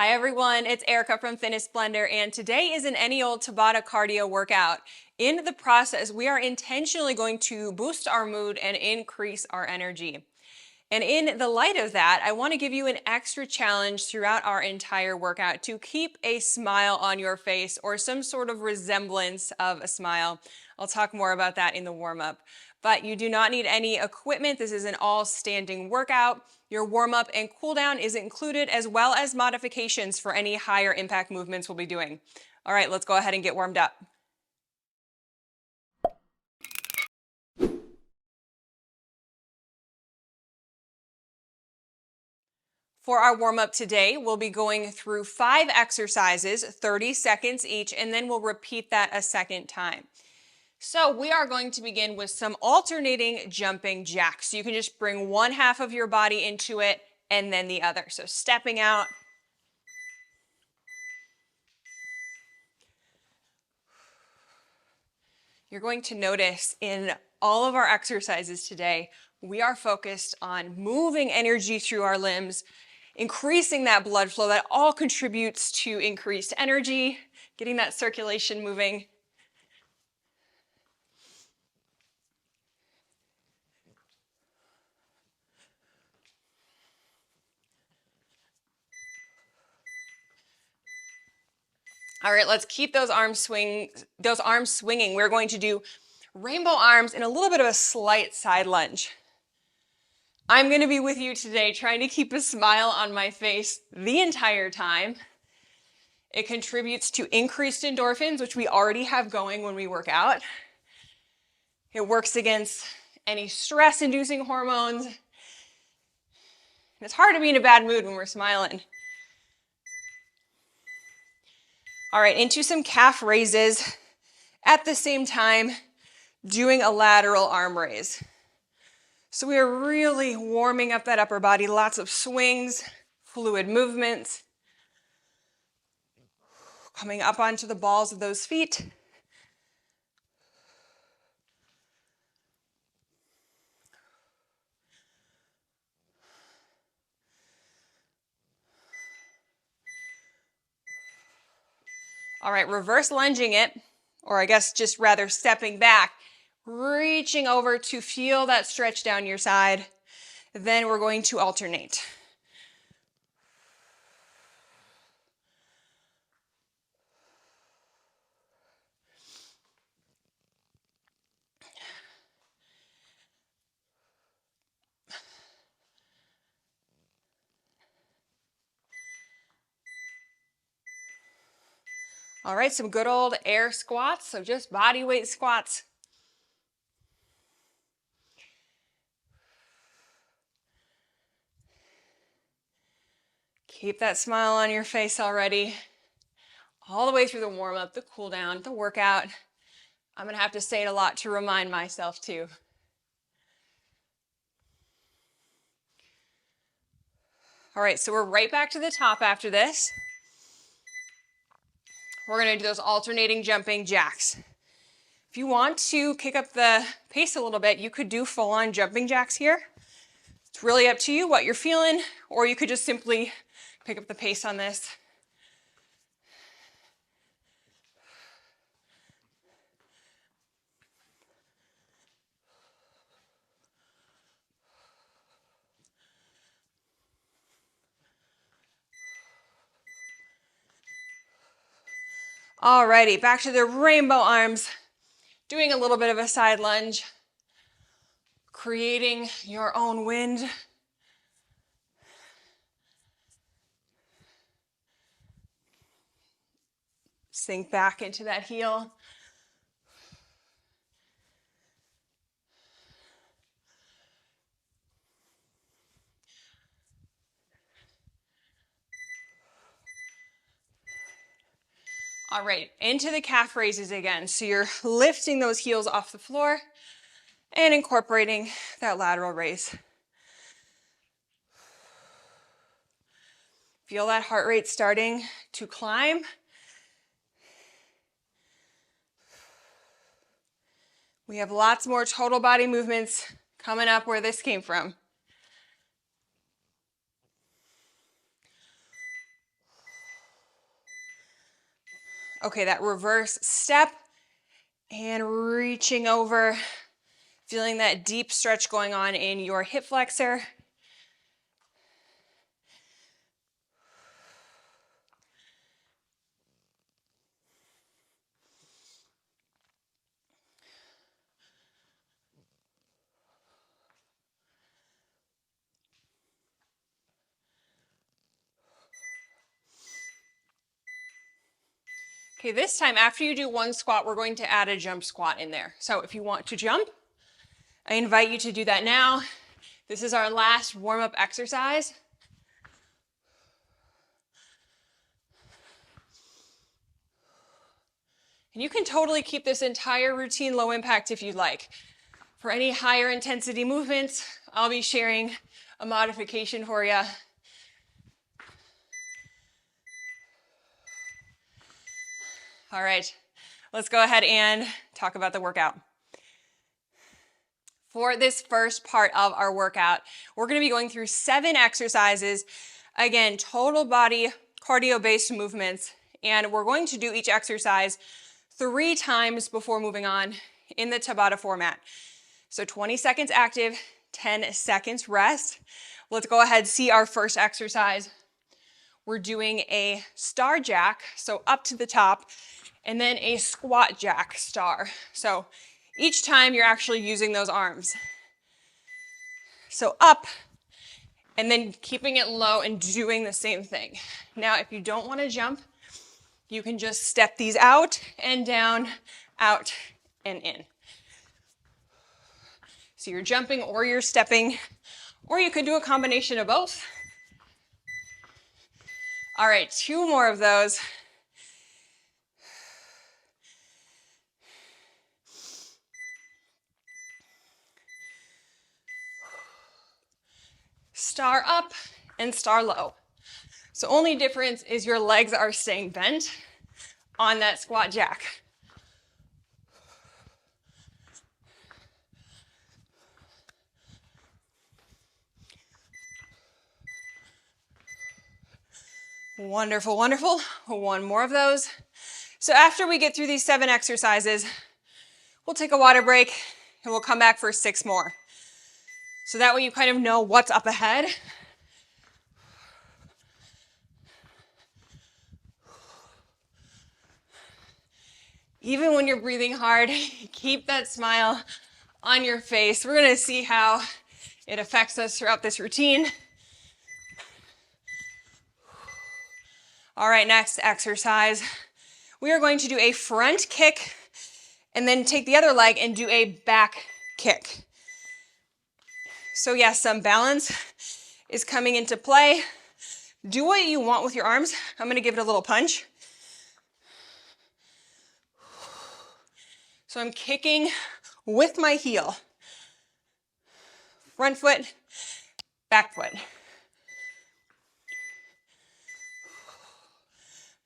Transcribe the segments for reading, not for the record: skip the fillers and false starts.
Hi everyone, it's Erica from Fitness Blender, and today is an any old Tabata cardio workout. In the process, we are intentionally going to boost our mood and increase our energy. And in the light of that, I want to give you an extra challenge throughout our entire workout to keep a smile on your face or some sort of resemblance of a smile. I'll talk more about that in the warm-up. But you do not need any equipment. This is an all-standing workout. Your warm-up and cool-down is included, as well as modifications for any higher impact movements we'll be doing. All right, let's go ahead and get warmed up. For our warm-up today, we'll be going through 5 exercises, 30 seconds each, and then we'll repeat that a second time. So we are going to begin with some alternating jumping jacks. So you can just bring one half of your body into it and then the other. So stepping out. You're going to notice in all of our exercises today, we are focused on moving energy through our limbs, increasing that blood flow. That all contributes to increased energy, getting that circulation moving. All right, let's keep those arms swinging. We're going to do rainbow arms in a little bit of a slight side lunge. I'm going to be with you today trying to keep a smile on my face the entire time. It contributes to increased endorphins, which we already have going when we work out. It works against any stress-inducing hormones. And it's hard to be in a bad mood when we're smiling. All right, into some calf raises. At the same time, doing a lateral arm raise. So we are really warming up that upper body, lots of swings, fluid movements. Coming up onto the balls of those feet. All right, reverse lunging it, or I guess just rather stepping back, reaching over to feel that stretch down your side. Then we're going to alternate. All right, some good old air squats, so just body weight squats. Keep that smile on your face already. All the way through the warm-up, the cool-down, the workout. I'm going to have to say it a lot to remind myself too. All right, so we're right back to the top after this. We're going to do those alternating jumping jacks. If you want to kick up the pace a little bit, you could do full-on jumping jacks here. It's really up to you what you're feeling, or you could just simply pick up the pace on this. Alrighty, back to the rainbow arms. Doing a little bit of a side lunge. Creating your own wind. Sink back into that heel. All right, into the calf raises again. So you're lifting those heels off the floor and incorporating that lateral raise. Feel that heart rate starting to climb. We have lots more total body movements coming up where this came from. Okay, that reverse step and reaching over, feeling that deep stretch going on in your hip flexor. Okay, this time after you do one squat, we're going to add a jump squat in there. So if you want to jump, I invite you to do that now. This is our last warm-up exercise. And you can totally keep this entire routine low impact if you'd like. For any higher intensity movements, I'll be sharing a modification for you. All right, let's go ahead and talk about the workout. For this first part of our workout, we're going to be going through 7 exercises. Again, total body cardio-based movements, and we're going to do each exercise 3 times before moving on in the Tabata format. So 20 seconds active, 10 seconds rest. Let's go ahead and see our first exercise. We're doing a star jack, so up to the top, and then a squat jack star. So each time you're actually using those arms. So up, and then keeping it low and doing the same thing. Now, if you don't want to jump, you can just step these out and down, out and in. So you're jumping or you're stepping, or you could do a combination of both. All right, 2 more of those. Star up and star low. So only difference is your legs are staying bent on that squat jack. Wonderful, wonderful. 1 more of those. So after we get through these 7 exercises, we'll take a water break and we'll come back for 6 more. So that way you kind of know what's up ahead. Even when you're breathing hard, keep that smile on your face. We're going to see how it affects us throughout this routine. All right, next exercise. We are going to do a front kick and then take the other leg and do a back kick. So yes, some balance is coming into play. Do what you want with your arms. I'm going to give it a little punch. So I'm kicking with my heel. Front foot, back foot.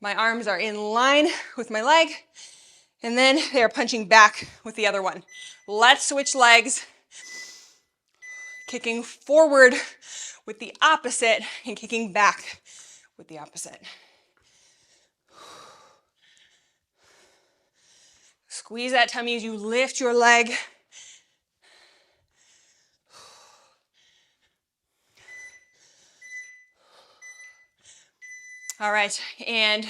My arms are in line with my leg, and then they are punching back with the other one. Let's switch legs. Kicking forward with the opposite and kicking back with the opposite. Squeeze that tummy as you lift your leg. All right, and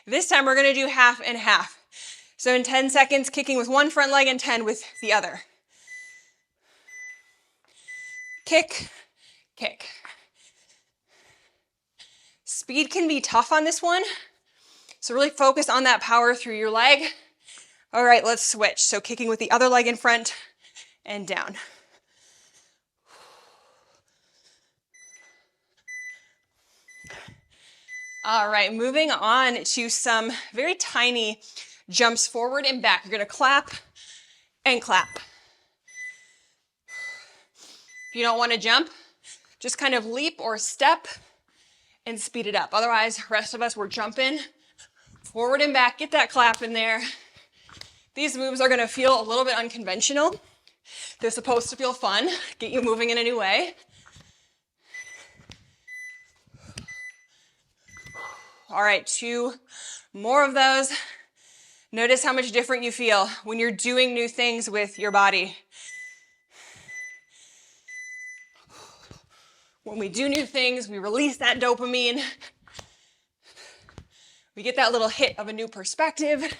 this time we're gonna do half and half. So in 10 seconds, kicking with one front leg and 10 with the other. Kick, kick. Speed can be tough on this one, so really focus on that power through your leg. All right, let's switch. So kicking with the other leg in front and down. All right, moving on to some very tiny jumps forward and back. You're gonna clap and clap. If you don't wanna jump, just kind of leap or step and speed it up. Otherwise, the rest of us, we're jumping forward and back. Get that clap in there. These moves are gonna feel a little bit unconventional. They're supposed to feel fun, get you moving in a new way. All right, 2 more of those. Notice how much different you feel when you're doing new things with your body. When we do new things, we release that dopamine. We get that little hit of a new perspective.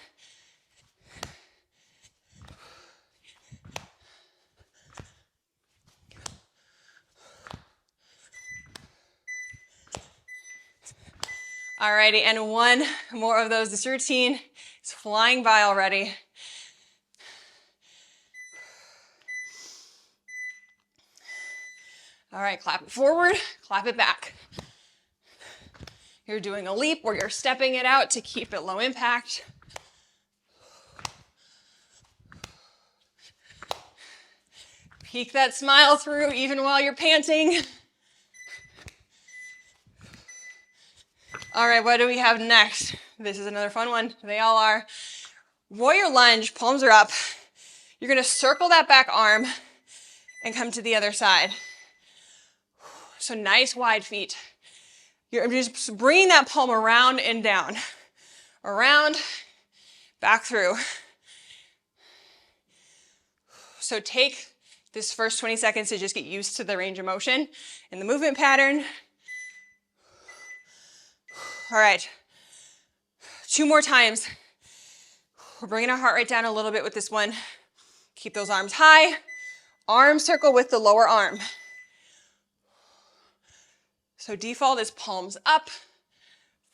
Alrighty, and one more of those. This routine is flying by already. All right, clap it forward, clap it back. You're doing a leap where you're stepping it out to keep it low impact. Peek that smile through even while you're panting. All right, what do we have next? This is another fun one. They all are. Warrior lunge, palms are up. You're gonna circle that back arm and come to the other side. So nice wide feet. You're just bringing that palm around and down. Around, back through. So take this first 20 seconds to just get used to the range of motion and the movement pattern. All right, 2 more times. We're bringing our heart rate down a little bit with this one. Keep those arms high. Arm circle with the lower arm. So default is palms up,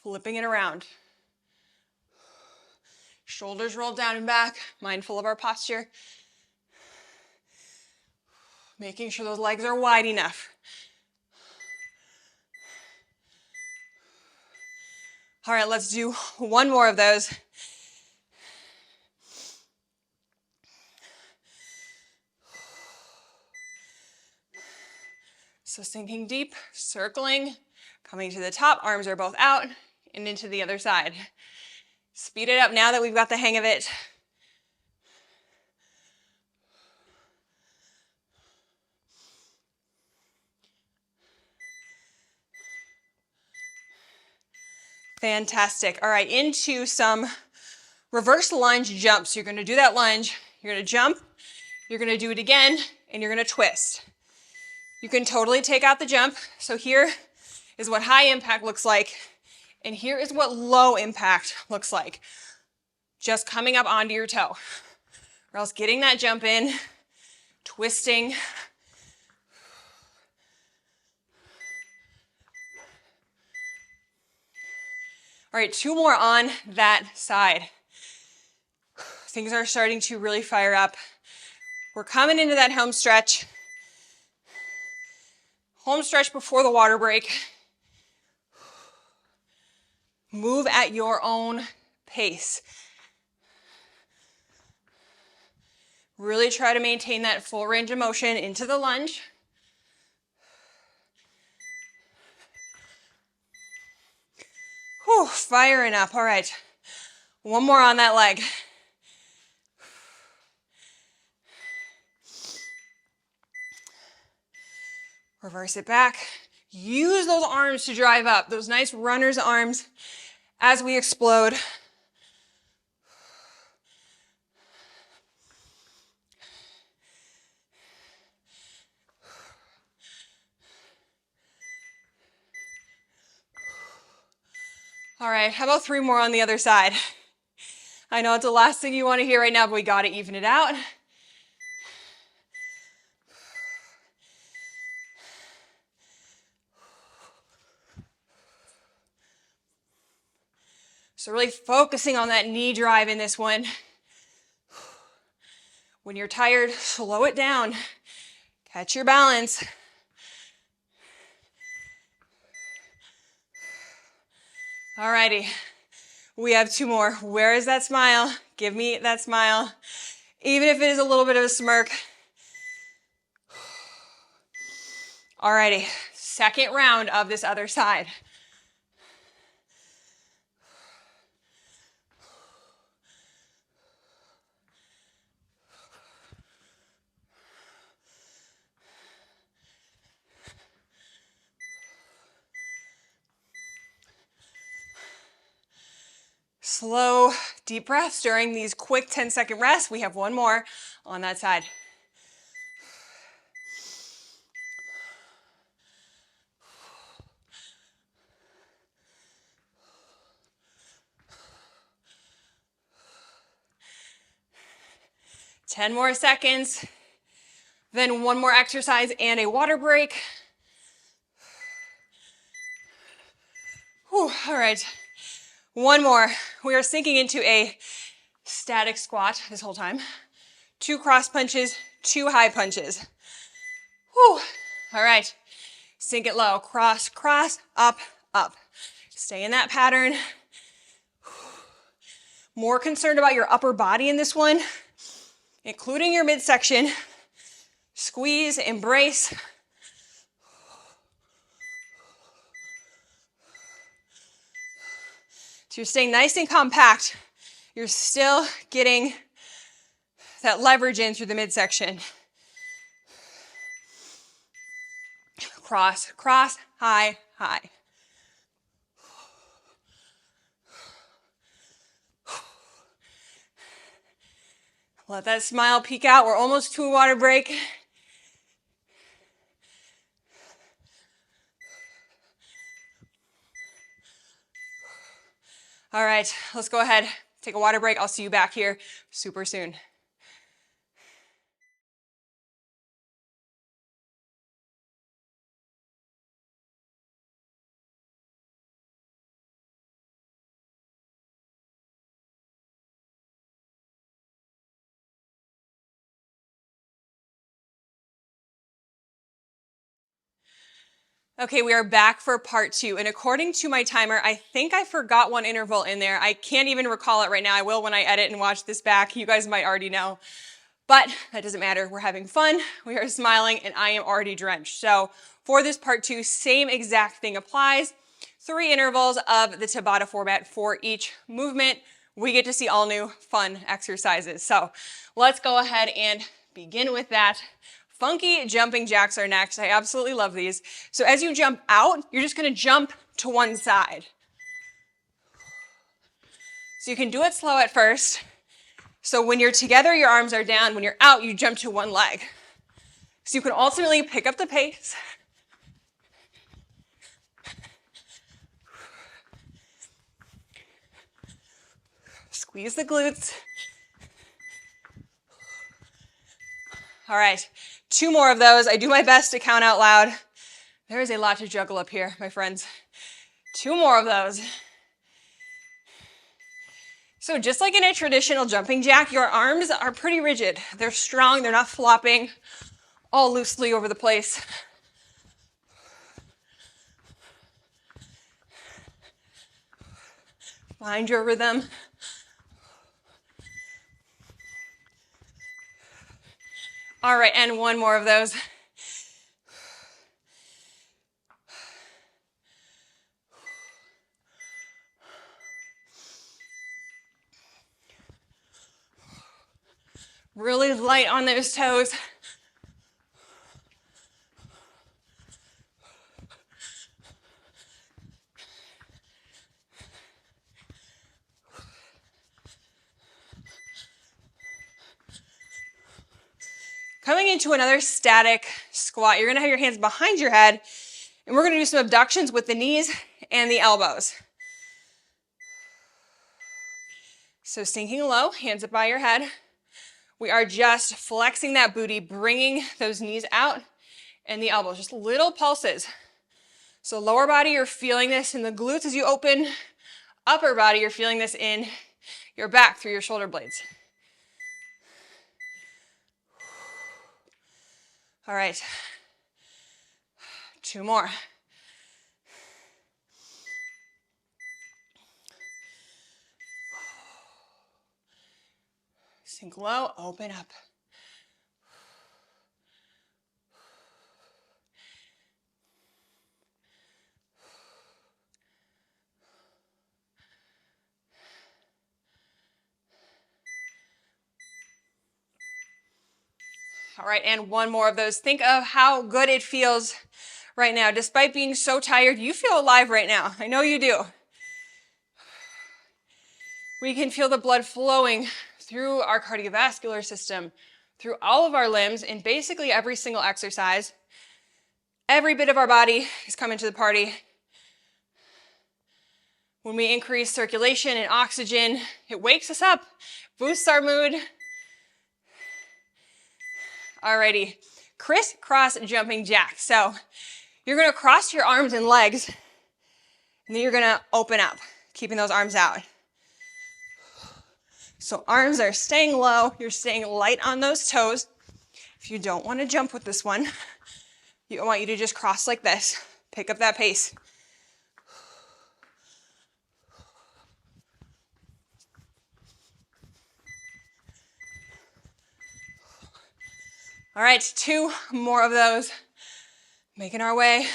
flipping it around. Shoulders rolled down and back, mindful of our posture. Making sure those legs are wide enough. All right, let's do one more of those. So sinking deep, circling, coming to the top, arms are both out and into the other side. Speed it up now that we've got the hang of it. Fantastic. All right, into some reverse lunge jumps. You're gonna do that lunge, you're gonna jump, you're gonna do it again, and you're gonna twist. You can totally take out the jump. So here is what high impact looks like, and here is what low impact looks like. Just coming up onto your toe, or else getting that jump in, twisting. All right, 2 more on that side. Things are starting to really fire up. We're coming into that home stretch. Home stretch before the water break. Move at your own pace. Really try to maintain that full range of motion into the lunge. Whew, firing up. All right, one more on that leg. Reverse it back. Use those arms to drive up, those nice runner's arms as we explode. All right, how about 3 more on the other side? I know it's the last thing you want to hear right now, but we got to even it out. So really focusing on that knee drive in this one. When you're tired, slow it down. Catch your balance. Alrighty, we have 2 more. Where is that smile? Give me that smile. Even if it is a little bit of a smirk. Alrighty, second round of this other side. Slow, deep breaths during these quick 10-second rests. We have one more on that side. Ten more seconds. Then one more exercise and a water break. Whew, all right, one more. We are sinking into a static squat this whole time. 2 cross punches, 2 high punches. Whew, all right, sink it low. Cross, cross, up, up. Stay in that pattern. More concerned about your upper body in this one, including your midsection. Squeeze, embrace. So you're staying nice and compact. You're still getting that leverage in through the midsection. Cross, cross, high, high. Let that smile peek out. We're almost to a water break. All right, let's go ahead, take a water break. I'll see you back here super soon. Okay, we are back for part 2. And according to my timer, I think I forgot one interval in there. I can't even recall it right now. I will when I edit and watch this back. You guys might already know. But that doesn't matter. We're having fun. We are smiling, and I am already drenched. So for this part 2, same exact thing applies. 3 intervals of the Tabata format for each movement. We get to see all new fun exercises. So let's go ahead and begin with that. Funky jumping jacks are next. I absolutely love these. So as you jump out, you're just going to jump to one side. So you can do it slow at first. So when you're together, your arms are down. When you're out, you jump to one leg. So you can ultimately pick up the pace. Squeeze the glutes. All right, 2 more of those. I do my best to count out loud. There is a lot to juggle up here, my friends. 2 more of those. So just like in a traditional jumping jack, your arms are pretty rigid. They're strong, they're not flopping all loosely over the place. Find your rhythm. All right, and 1 more of those. Really light on those toes. Coming into another static squat, you're gonna have your hands behind your head, and we're gonna do some abductions with the knees and the elbows. So sinking low, hands up by your head. We are just flexing that booty, bringing those knees out and the elbows, just little pulses. So lower body, you're feeling this in the glutes as you open. Upper body, you're feeling this in your back through your shoulder blades. All right, 2 more. Sink low, open up. All right, and 1 more of those. Think of how good it feels right now. Despite being so tired, you feel alive right now. I know you do. We can feel the blood flowing through our cardiovascular system, through all of our limbs, in basically every single exercise. Every bit of our body is coming to the party. When we increase circulation and oxygen, it wakes us up, boosts our mood. Alrighty, crisscross jumping jack. So you're gonna cross your arms and legs, and then you're gonna open up, keeping those arms out. So arms are staying low, you're staying light on those toes. If you don't wanna jump with this one, I want you to just cross like this, pick up that pace. All right, 2 more of those. Making our way.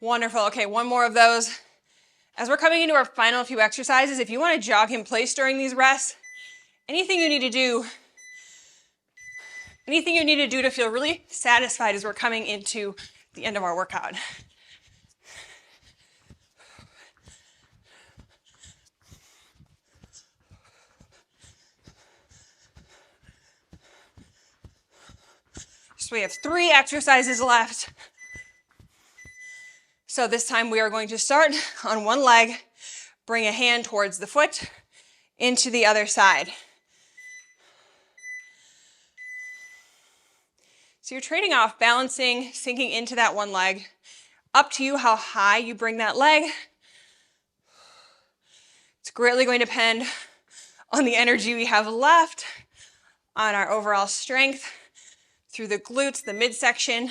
Wonderful. Okay, 1 more of those. As we're coming into our final few exercises, if you want to jog in place during these rests, anything you need to do to feel really satisfied as we're coming into the end of our workout. So we have 3 exercises left. So this time we are going to start on one leg, bring a hand towards the foot, into the other side. So you're trading off balancing, sinking into that one leg. Up to you how high you bring that leg. It's greatly going to depend on the energy we have left, on our overall strength, through the glutes, the midsection.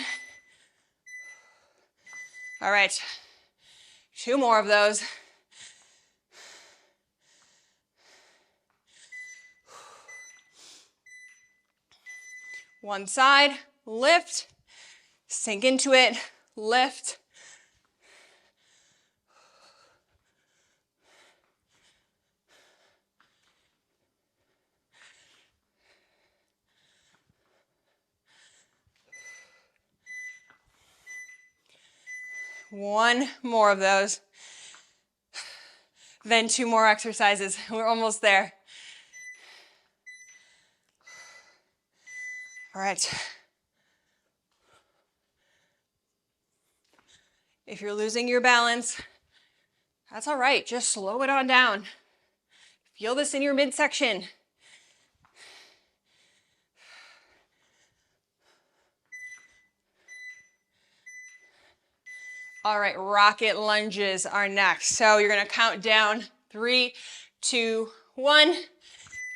All right, 2 more of those. One side, lift, sink into it, lift. One more of those. Then 2 more exercises. We're almost there. All right. If you're losing your balance, that's all right. Just slow it on down. Feel this in your midsection. All right, rocket lunges are next. So you're gonna count down 3, 2, 1.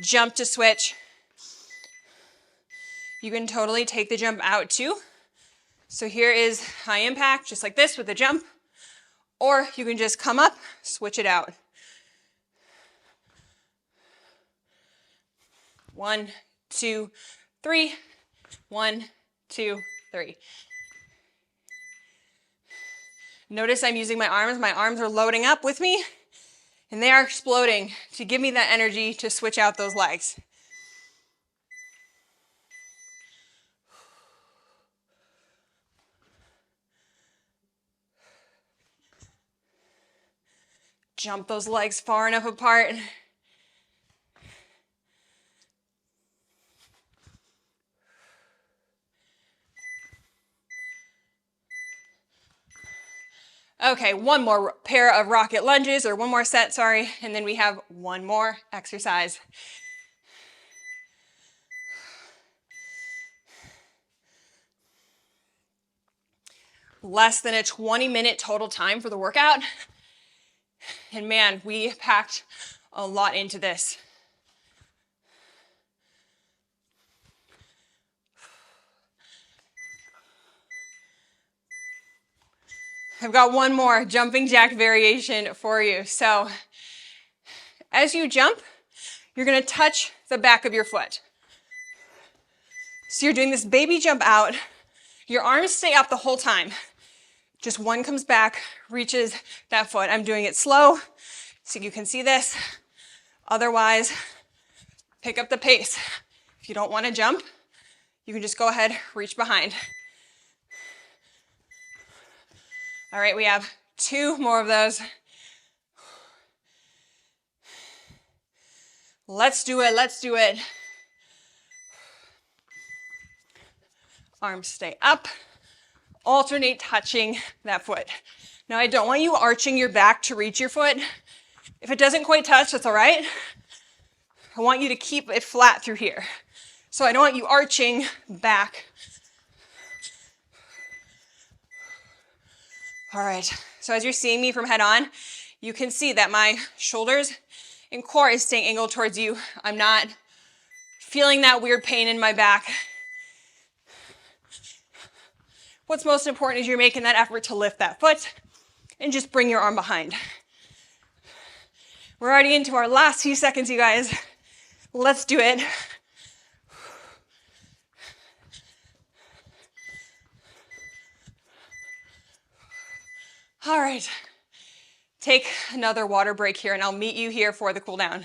Jump to switch. You can totally take the jump out too. So here is high impact, just like this with the jump. Or you can just come up, switch it out. 1, 2, 3. 1, 2, 3. Notice I'm using my arms. My arms are loading up with me, and they are exploding to give me that energy to switch out those legs. Jump those legs far enough apart. Okay, 1 more pair of rocket lunges, or 1 more set, sorry, and then we have 1 more exercise. Less than a 20-minute total time for the workout. And man, we packed a lot into this. I've got 1 more jumping jack variation for you. So as you jump, you're going to touch the back of your foot. So you're doing this baby jump out. Your arms stay up the whole time. Just one comes back, reaches that foot. I'm doing it slow so you can see this. Otherwise, pick up the pace. If you don't want to jump, you can just go ahead, reach behind. All right, we have 2 more of those. Let's do it, let's do it. Arms stay up. Alternate touching that foot. Now I don't want you arching your back to reach your foot. If it doesn't quite touch, that's all right. I want you to keep it flat through here. So I don't want you arching back. All right, so as you're seeing me from head on, you can see that my shoulders and core is staying angled towards you. I'm not feeling that weird pain in my back. What's most important is you're making that effort to lift that foot and just bring your arm behind. We're already into our last few seconds, you guys. Let's do it. All right, take another water break here and I'll meet you here for the cool down.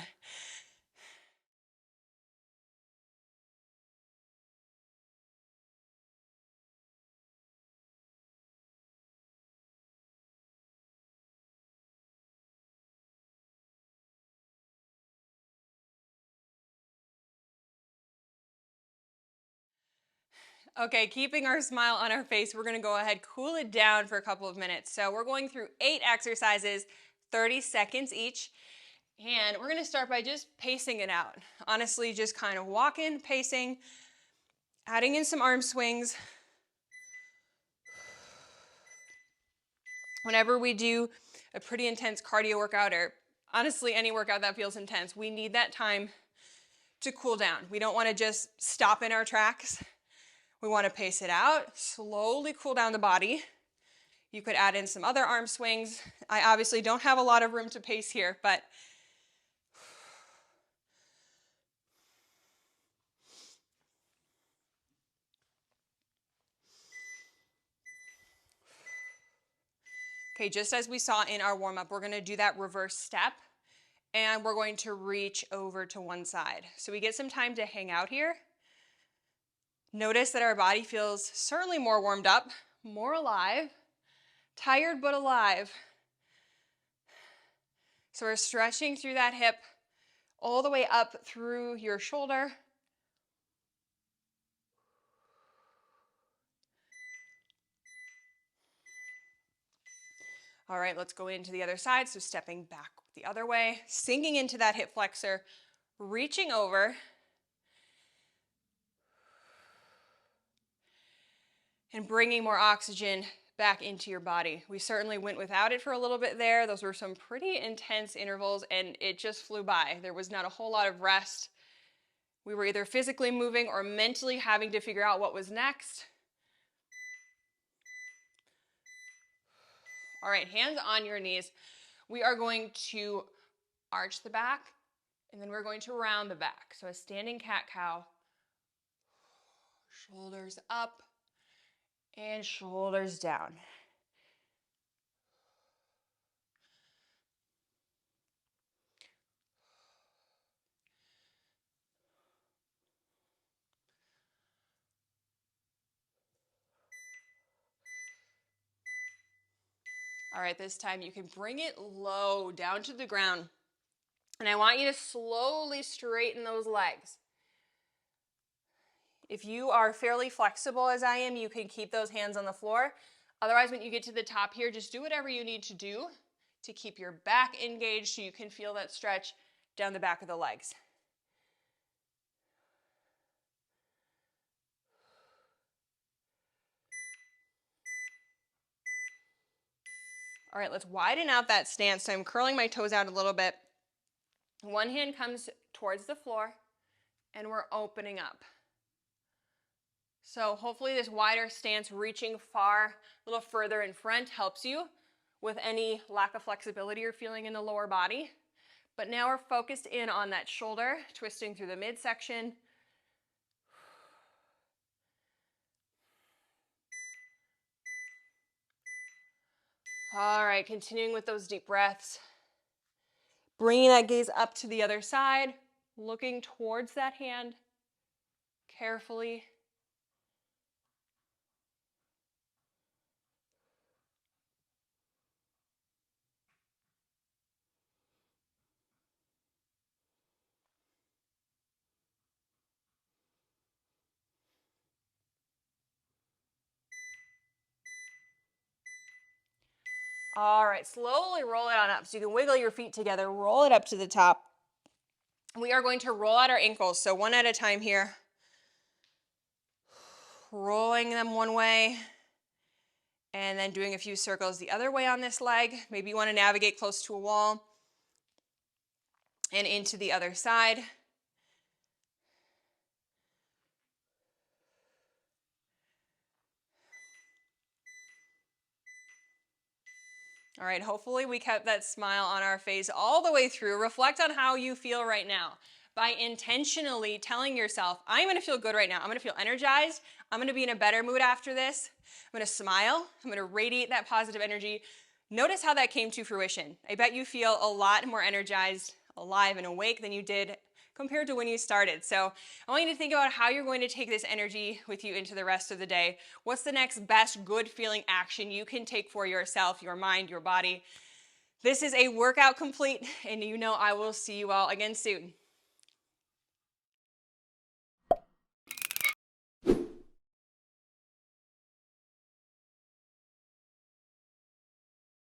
Okay, keeping our smile on our face, we're gonna go ahead, cool it down for a couple of minutes. So we're going through 8 exercises, 30 seconds each. And we're gonna start by just pacing it out. Honestly, just kind of walking, pacing, adding in some arm swings. Whenever we do a pretty intense cardio workout, or honestly any workout that feels intense, we need that time to cool down. We don't wanna just stop in our tracks. We want to pace it out, slowly cool down the body. You could add in some other arm swings. I obviously don't have a lot of room to pace here, but okay, just as we saw in our warm-up, we're going to do that reverse step and we're going to reach over to one side. So we get some time to hang out here. Notice that our body feels certainly more warmed up, more alive, tired but alive. So we're stretching through that hip all the way up through your shoulder. All right, let's go into the other side. So stepping back the other way, sinking into that hip flexor, reaching over. And bringing more oxygen back into your body. We certainly went without it for a little bit there. Those were some pretty intense intervals and it just flew by. There was not a whole lot of rest. We were either physically moving or mentally having to figure out what was next. All right, hands on your knees. We are going to arch the back and then we're going to round the back. So a standing cat-cow, shoulders up and shoulders down. All right, this time you can bring it low down to the ground. And I want you to slowly straighten those legs. If you are fairly flexible as I am, you can keep those hands on the floor. Otherwise, when you get to the top here, just do whatever you need to do to keep your back engaged so you can feel that stretch down the back of the legs. All right, let's widen out that stance. So I'm curling my toes out a little bit. One hand comes towards the floor and we're opening up. So hopefully this wider stance, reaching far, a little further in front, helps you with any lack of flexibility you're feeling in the lower body. But now we're focused in on that shoulder, twisting through the midsection. All right, continuing with those deep breaths. Bringing that gaze up to the other side, looking towards that hand carefully. All right, slowly roll it on up. So you can wiggle your feet together, roll it up to the top. We are going to roll out our ankles, so one at a time here. Rolling them one way, and then doing a few circles the other way on this leg. Maybe you want to navigate close to a wall and into the other side. All right, hopefully we kept that smile on our face all the way through. Reflect on how you feel right now by intentionally telling yourself, I'm going to feel good right now. I'm going to feel energized. I'm going to be in a better mood after this. I'm going to smile. I'm going to radiate that positive energy. Notice how that came to fruition. I bet you feel a lot more energized, alive, and awake than you did compared to when you started. So I want you to think about how you're going to take this energy with you into the rest of the day. What's the next best good feeling action you can take for yourself, your mind, your body? This is a workout complete, and you know I will see you all again soon.